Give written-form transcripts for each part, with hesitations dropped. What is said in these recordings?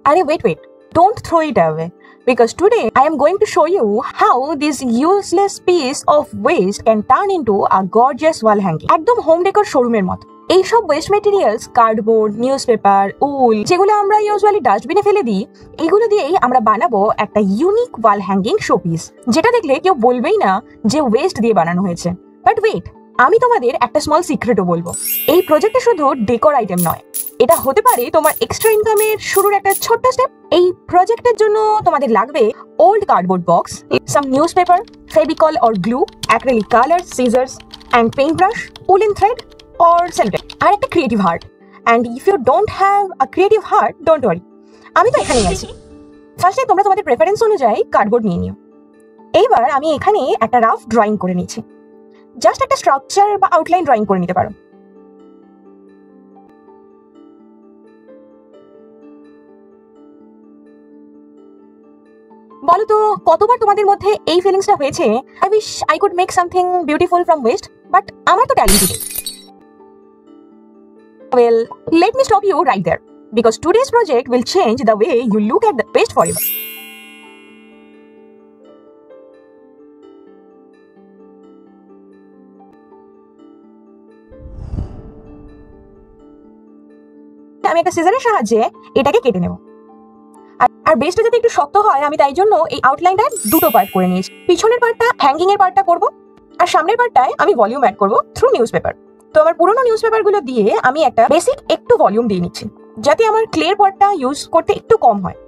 Wait. Don't throw it away. Because today I am going to show you how this useless piece of waste can turn into a gorgeous wall hanging. একদম home decor শোরুমের মতো। এইসব West materials cardboard, newspaper, উল যেগুলো আমরা usually ডাস্টবিনে ফেলে দিই, এগুলো দিয়েই আমরা বানাবো একটা ইউনিক ওয়াল হ্যাঙ্গিং শোপিস, যেটা দেখলে কেউ বলবেই না যে ওয়েস্ট দিয়ে বানানো হয়েছে। বাট ওয়েট, আমি তোমাদের একটা স্মল সিক্রেটও বলবো। এই প্রজেক্টে শুধু ডেকোর আইটেম নয়, এটা হতে পারে তোমার এক্সট্রা ইনকামের শুরুর একটা ছোট্ট স্টেপ। এই প্রজেক্টের জন্য তোমাদের লাগবে old cardboard box, some newspaper, Fevicol or glue, acrylic colour, scissors and paint brush, woollen thread or sellotape, আর একটা creative heart. And if you don't have a creative heart, don't worry, আমি তো এখানেই আছি। ফার্স্টে তোমরা তোমাদের প্রেফারেন্স অনুযায়ী কার্ডবোর্ড নিয়ে নিও। এইবার আমি এখানে একটা রাফ ড্রয়িং করে নিয়েছি। জাস্ট একটা স্ট্রাকচার বা আউটলাইন ড্রয়িং করে নিতে পারো। বলো তো কতবার তোমাদের মধ্যে এই ফিলিংসটা হয়েছে, I wish I could make something beautiful from West, but আমার তো ট্যালেন্ট নেই। Well, let me stop you right there, because today's project will change the way you look at the waste forever. আমি একটা সিজারের সাহায্যে এটাকে কেটে নেব। আর বেসটা যাতে একটু শক্ত হয়, আমি তাই জন্য এই আউটলাইনটা দুটো পার্ট করে নিয়েছি। পিছনের পার্টটা হ্যাঙ্গিং এর পার্টটা করব, আর সামনের পার্টটায় আমি ভলিউম অ্যাড করব থ্রু নিউজপেপার। তো আমার পুরোনো নিউজপেপারগুলো দিয়ে আমি একটা বেসিক একটু ভলিউম দিয়ে নিচ্ছি, যাতে আমার ক্লের পার্টটা ইউজ করতে একটু কম হয়।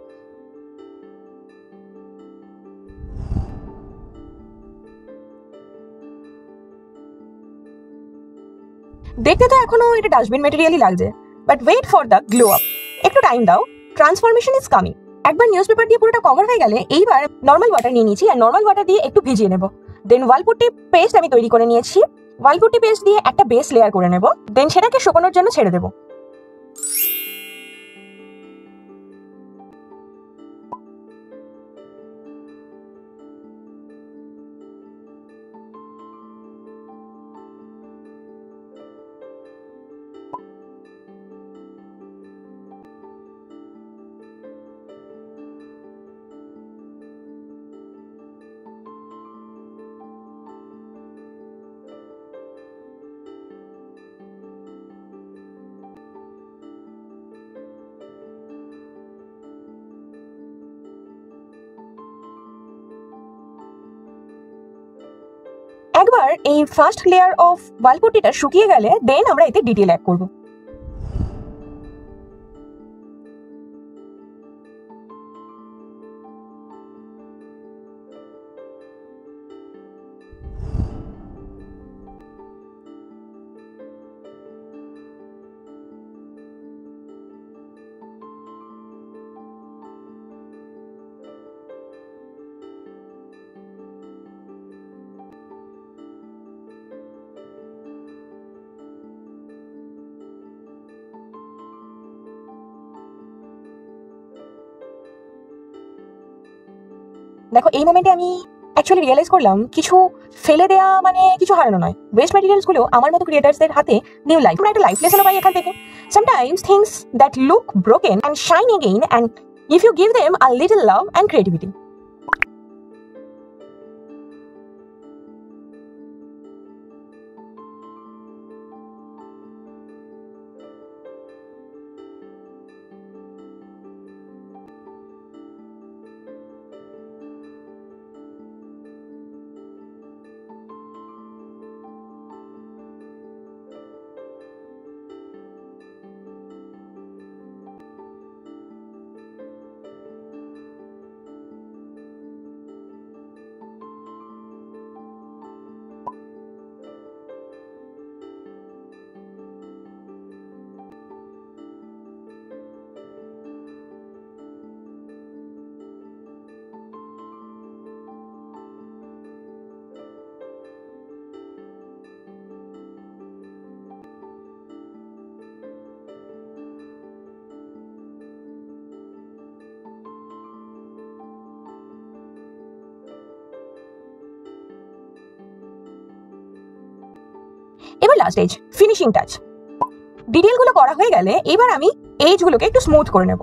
দেখতে তো এখনো এটা ডাস্টবিন মেটেরিয়ালই লাগছে, but wait for the glow up. একটু টাইম দাও, ট্রান্সফরমেশন ইজ কামিং। একবার নিউজপেপার দিয়ে পুরোটা কভার হয়ে গেলে এইবার নর্মাল ওয়াটার নিয়ে নিয়েছি, আর নর্মাল ওয়াটার দিয়ে একটু ভিজিয়ে নেব। দেন ওয়ালপুট্টি পেস্ট আমি তৈরি করে নিয়েছি। ওয়ালপুট্টি পেস্ট দিয়ে একটা বেস লেয়ার করে নেব, দেন সেটাকে শুকানোর জন্য ছেড়ে দেবো। একবার এই ফার্স্ট লেয়ার অফ ওয়ালপুট্টিটা শুকিয়ে গেলে দেন আমরা এতে ডিটেল অ্যাড করব। দেখো, এই মোমেন্টে আমি অ্যাকচুয়ালি রিয়েলাইজ করলাম কিছু ফেলে দেয়া মানে কিছু হারানো নয়। ওয়েস্ট ম্যাটেরিয়ালস গুলো আমার মতো ক্রিয়েটার্সদের হাতে নিউ লাইফ। আমরা একটা লাইফ লেসনও পাই এখান থেকে। Sometimes things that look broken and shine again, and if you give them a little love and creativity. এবার লাস্ট এজ, ফিনিশিং টাচ। ডিটেলগুলো করা হয়ে গেলে এবার আমি এজগুলোকে একটু স্মুথ করে নেব।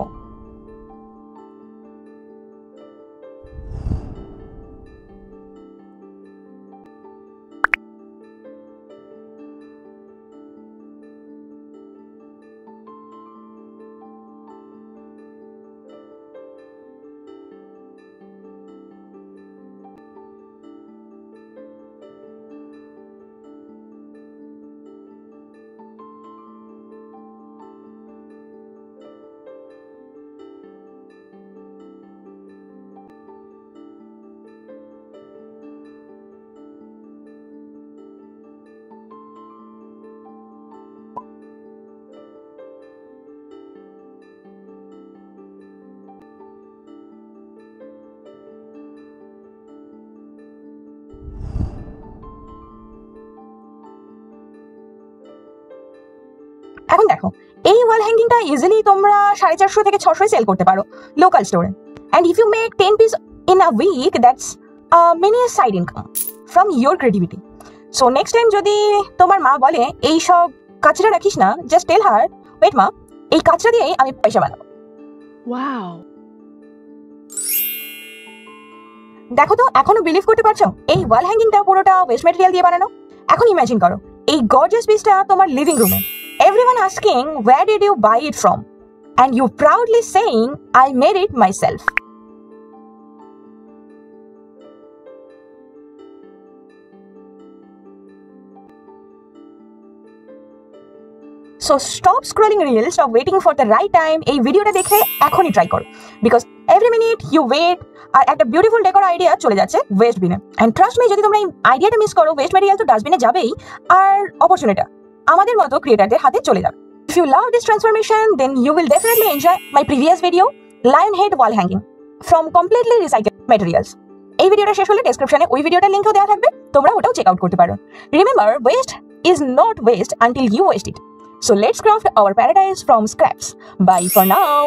এখন দেখো, এই ওয়াল হ্যাঙ্গিংটা ইজিলি তোমরা 450 থেকে 600 সেল করতে পারো লোকাল স্টোরে। And if you make 10 piece in a week, that's mini side income from your creativity. So next time যদি তোমার মা বলে এই সব কাচরা রাখিস না, জাস্ট টেল হার, ওয়েট মা, এই কাচরা দিয়েই আমি পয়সা বানাবো। ওয়াও, দেখো তো, এখনো বিলিভ করতে পারছো এই ওয়াল হ্যাঙ্গিংটা পুরোটা ওয়েস্ট ম্যাটেরিয়াল দিয়ে বানানো? এখন ইমাজিন করো এই গর্জিয়াস পিসটা তোমার লিভিং রুমে, everyone asking where did you buy it from, and you proudly saying I made it myself. So stop scrolling reels, stop waiting for the right time. এই ভিডিওটা দেখে এখনই ট্রাই করো, because every minute you wait আর একটা beautiful decor idea চলে যাচ্ছে West বিনে। এন্ড ট্রাস্ট মি, যদি তোমরা এই আইডিয়াটা মিস করো, ওয়েস্ট ম্যাটেরিয়াল তো ডাস্টবিনে যাবেই, আর অপরচুনিটিটা আমাদের মতো ক্রিয়েটারদের হাতে চলে যাবে। If you love this transformation, then you will definitely enjoy my previous video, lion head wall hanging from completely recycled materials. এই ভিডিওটা শেষ হলে ডেসক্রিপশনে ওই ভিডিওটার লিংকও দেওয়া থাকবে, তোমরা ওটাও চেক আউট করতে পারো। Remember, waste is not waste until you waste it. So let's craft our paradise from scraps. Bye for now.